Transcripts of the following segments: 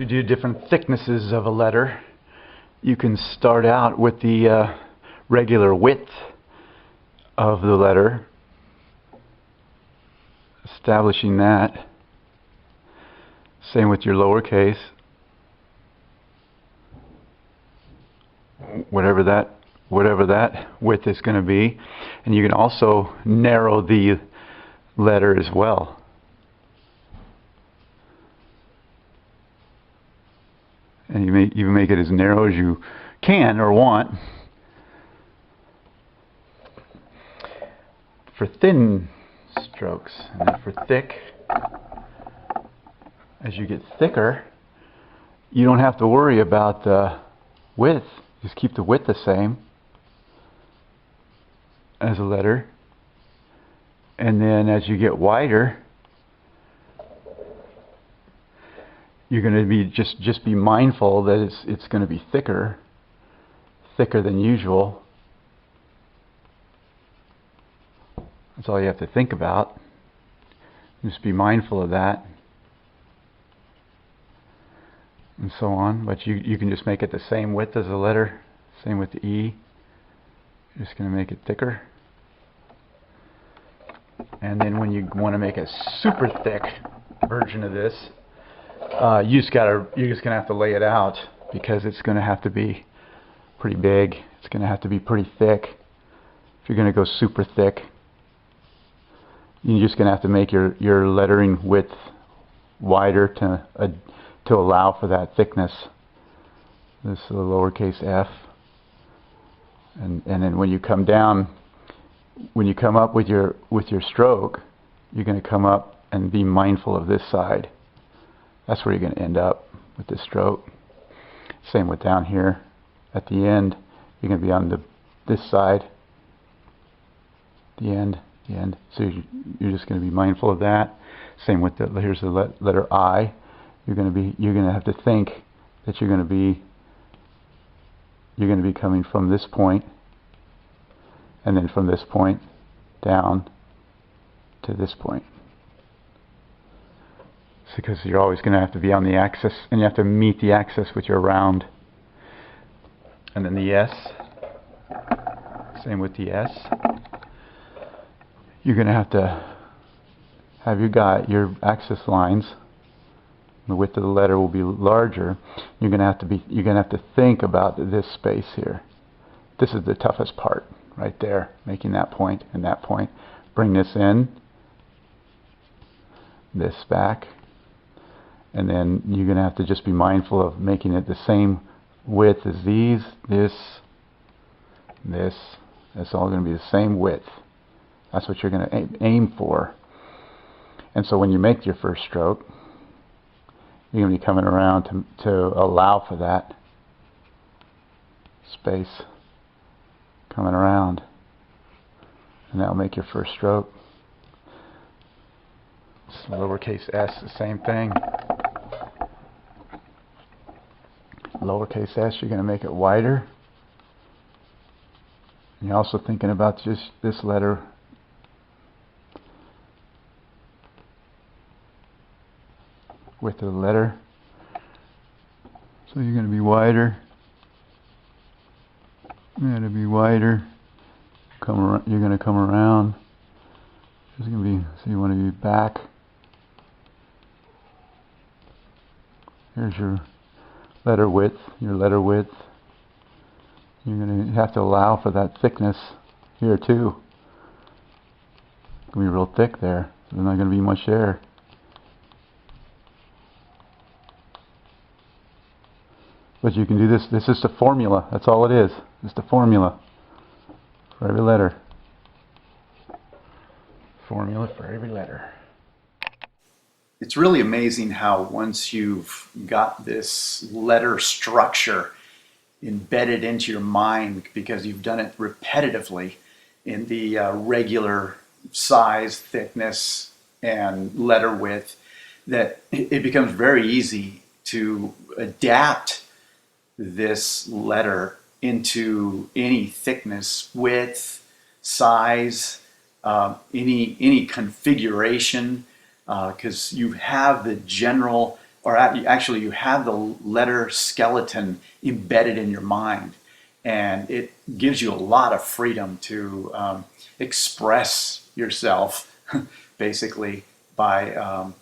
To do different thicknesses of a letter, you can start out with the regular width of the letter, establishing that. Same with your lowercase, whatever that width is going to be, and you can also narrow the letter as well. And you make it as narrow as you can or want. For thin strokes, and then for thick, as you get thicker, you don't have to worry about the width. Just keep the width the same as a letter. And then as you get wider, you're going to be just be mindful that it's going to be thicker than usual. That's all you have to think about. Just be mindful of that, and so on. But you can just make it the same width as the letter. Same with the E. You're just going to make it thicker. And then when you want to make a super thick version of this, you're just going to have to lay it out, because it's going to have to be pretty big. It's going to have to be pretty thick. If you're going to go super thick, you're just going to have to make your lettering width wider to allow for that thickness. This is a lowercase f. And then when you come down, when you come up with your stroke, you're going to come up and be mindful of this side. That's where you're going to end up with this stroke. Same with down here. At the end, you're going to be on this side. The end. So you're just going to be mindful of that. Same with here's the letter I. You're going to have to think that you're going to be coming from this point, and then from this point down to this point. It's because you're always going to have to be on the axis, and you have to meet the axis with your round. And then the S. Same with the S. You're going to have your axis lines. The width of the letter will be larger. You're going to have to think about this space here. This is the toughest part, right there, making that point and that point. Bring this in, this back, and then you're going to have to just be mindful of making it the same width as these, this. That's all going to be the same width. That's what you're going to aim for. And so when you make your first stroke, you're going to be coming around to allow for that space coming around. And that'll make your first stroke. Lowercase s, the same thing. Lowercase s, you're going to make it wider. And you're also thinking about just this letter. Width of the letter. So you're going to be wider. You're going to be wider. You're going to come around. There's going to be, so you want to be back. Here's your letter width. Your letter width. You're going to have to allow for that thickness here too. It's going to be real thick there. So there's not going to be much there. But you can do this. This is the formula. That's all it is. It's the formula for every letter. Formula for every letter. It's really amazing how once you've got this letter structure embedded into your mind, because you've done it repetitively in the regular size, thickness, and letter width, that it becomes very easy to adapt this letter into any thickness, width, size, any configuration, because you have the general or actually you have the letter skeleton embedded in your mind, and it gives you a lot of freedom to express yourself basically by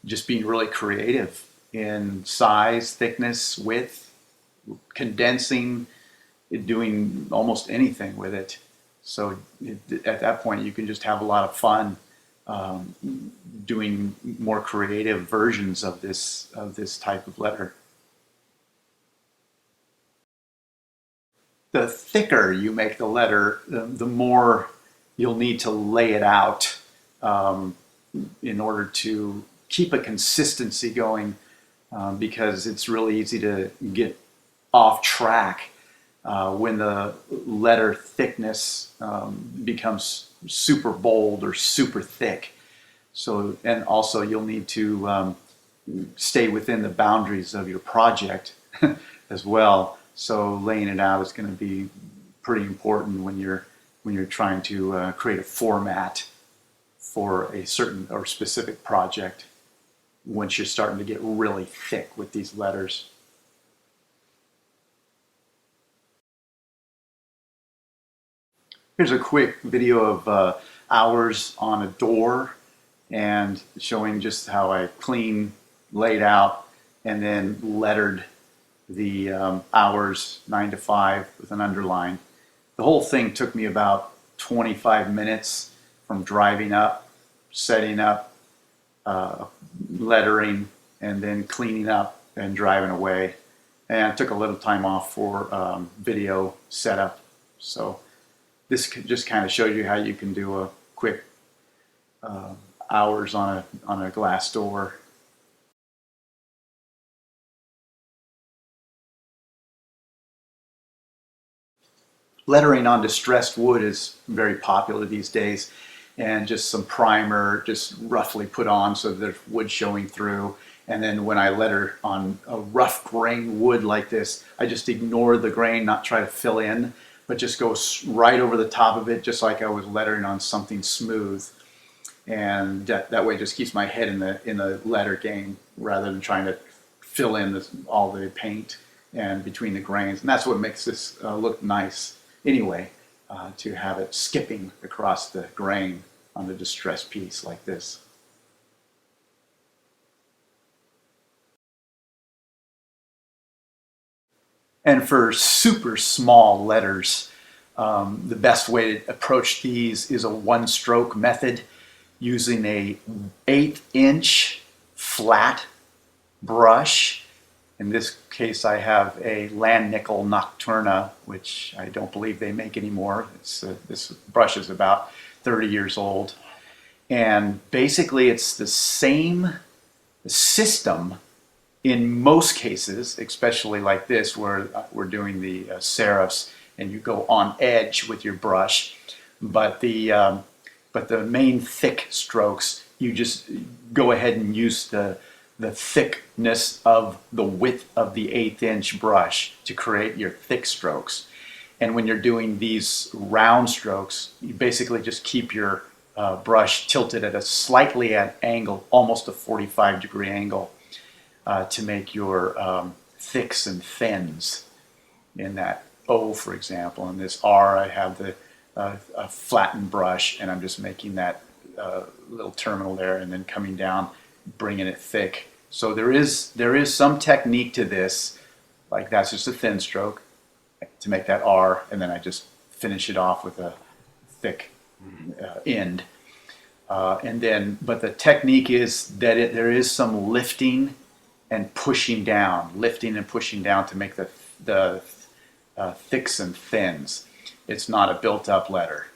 just being really creative in size, thickness, width, condensing, doing almost anything with it. So at that point you can just have a lot of fun doing more creative versions of this type of letter. The thicker you make the letter, the more you'll need to lay it out in order to keep a consistency going, because it's really easy to get off track when the letter thickness becomes super bold or super thick. So, and also you'll need to stay within the boundaries of your project as well. So laying it out is going to be pretty important when you're trying to create a format for a certain or specific project, once you're starting to get really thick with these letters. Here's a quick video of hours on a door, and showing just how I clean, laid out, and then lettered the hours 9 to 5 with an underline. The whole thing took me about 25 minutes, from driving up, setting up, lettering, and then cleaning up and driving away. And I took a little time off for video setup. So this just kind of shows you how you can do a quick hours on a glass door. Lettering on distressed wood is very popular these days, and just some primer just roughly put on so there's wood showing through. And then when I letter on a rough grain wood like this, I just ignore the grain, not try to fill in, but just go right over the top of it, just like I was lettering on something smooth. And that way it just keeps my head in the letter game, rather than trying to fill in all the paint and between the grains. And that's what makes this look nice anyway, to have it skipping across the grain on the distressed piece like this. And for super small letters, the best way to approach these is a one-stroke method, using a 1/8" flat brush. In this case, I have a Land Nickel Nocturna, which I don't believe they make anymore. This brush is about 30 years old. And basically, it's the same system in most cases, especially like this, where we're doing the serifs, and you go on edge with your brush. But the main thick strokes, you just go ahead and use the thickness of the width of the 1/8" brush to create your thick strokes. And when you're doing these round strokes, you basically just keep your brush tilted at a slightly at angle, almost a 45-degree angle, to make your thicks and thins. In that O, for example, in this R, I have a flattened brush, and I'm just making that little terminal there, and then coming down, bringing it thick. So there is some technique to this. Like, that's just a thin stroke to make that R, and then I just finish it off with a thick end. But the technique is that there is some lifting and pushing down, to make the thicks and thins. It's not a built-up letter.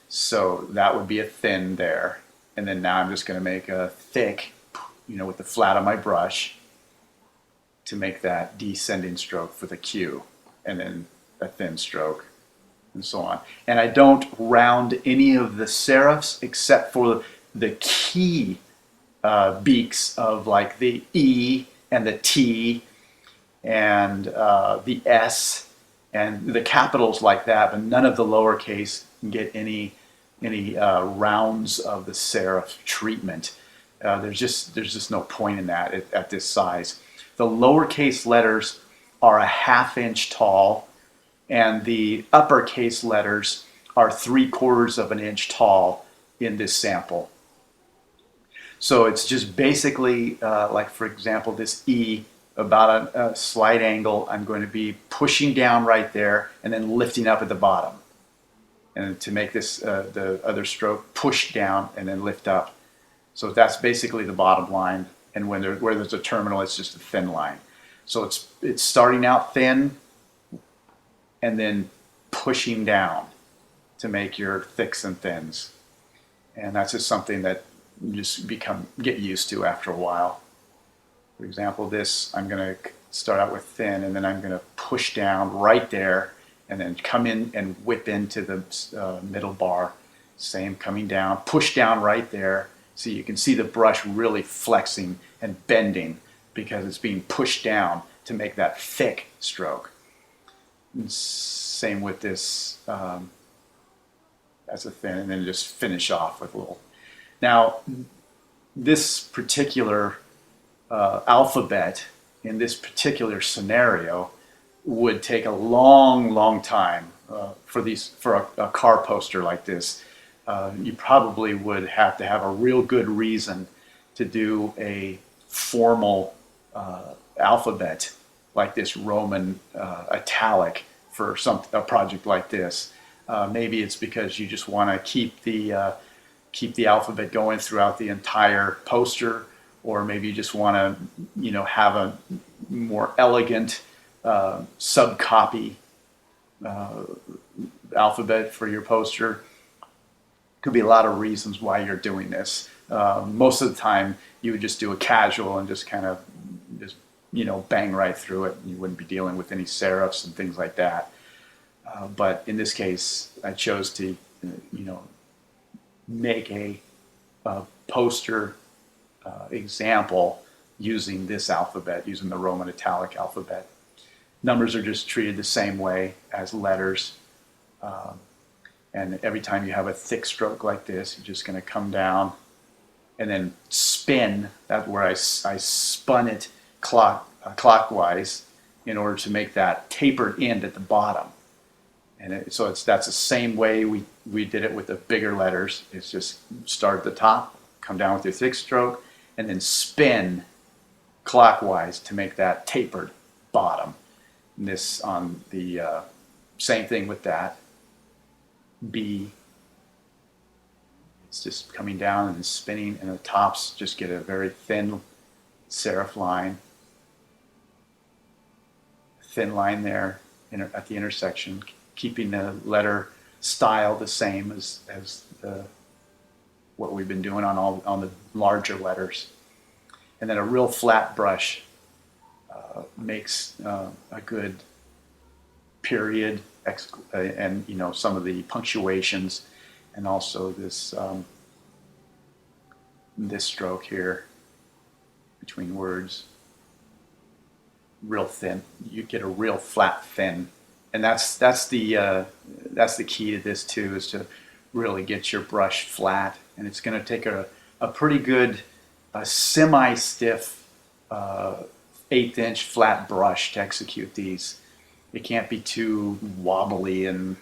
So that would be a thin there. And then now I'm just going to make a thick, with the flat of my brush, to make that descending stroke for the Q, and then a thin stroke, and so on. And I don't round any of the serifs except for the key beaks of, like, the E and the T and the S and the capitals like that, but none of the lowercase can get any rounds of the serif treatment. There's just no point in that at this size. The lowercase letters are a 1/2 inch tall, and the uppercase letters are 3/4 of an inch tall in this sample. So it's just basically like, for example, this E, about a slight angle. I'm going to be pushing down right there and then lifting up at the bottom. And to make this, the other stroke, push down and then lift up. So that's basically the bottom line. And where there's a terminal, it's just a thin line. So it's starting out thin and then pushing down to make your thicks and thins. And that's just something that you just get used to after a while. For example, this, I'm going to start out with thin, and then I'm going to push down right there, and then come in and whip into the middle bar. Same, coming down, push down right there. So you can see the brush really flexing and bending because it's being pushed down to make that thick stroke. And same with this, as a thin, and then just finish off with a little. Now, this particular alphabet in this particular scenario would take a long time for a car poster like this. You probably would have to have a real good reason to do a formal alphabet like this Roman Italic for a project like this. Maybe it's because you just want to keep the alphabet going throughout the entire poster, or maybe you just want to, have a more elegant subcopy alphabet for your poster. Could be a lot of reasons why you're doing this. Most of the time, you would just do a casual and just kind of bang right through it. You wouldn't be dealing with any serifs and things like that. But in this case, I chose to, make a poster example using this alphabet, using the Roman Italic alphabet. Numbers are just treated the same way as letters. And every time you have a thick stroke like this, you're just going to come down and then spin. That's where I spun it clockwise in order to make that tapered end at the bottom. And that's the same way we did it with the bigger letters. It's just start at the top, come down with your thick stroke, and then spin clockwise to make that tapered bottom. And this on the same thing with that. B, it's just coming down and spinning, and the tops just get a very thin serif line. Thin line there at the intersection, keeping the letter style the same as what we've been doing on the larger letters. And then a real flat brush makes a good period, and some of the punctuations, and also this this stroke here between words, real thin. You get a real flat thin, and that's the key to this too, is to really get your brush flat. And it's going to take a pretty good semi-stiff 1/8 inch flat brush to execute these. It can't be too wobbly, and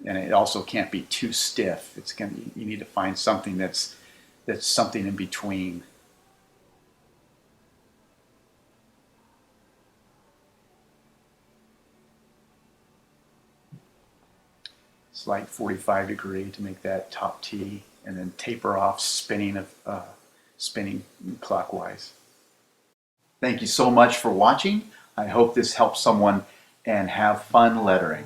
it also can't be too stiff. You need to find something that's something in between. Slight 45 degree to make that top T, and then taper off, spinning clockwise. Thank you so much for watching. I hope this helps someone, and have fun lettering.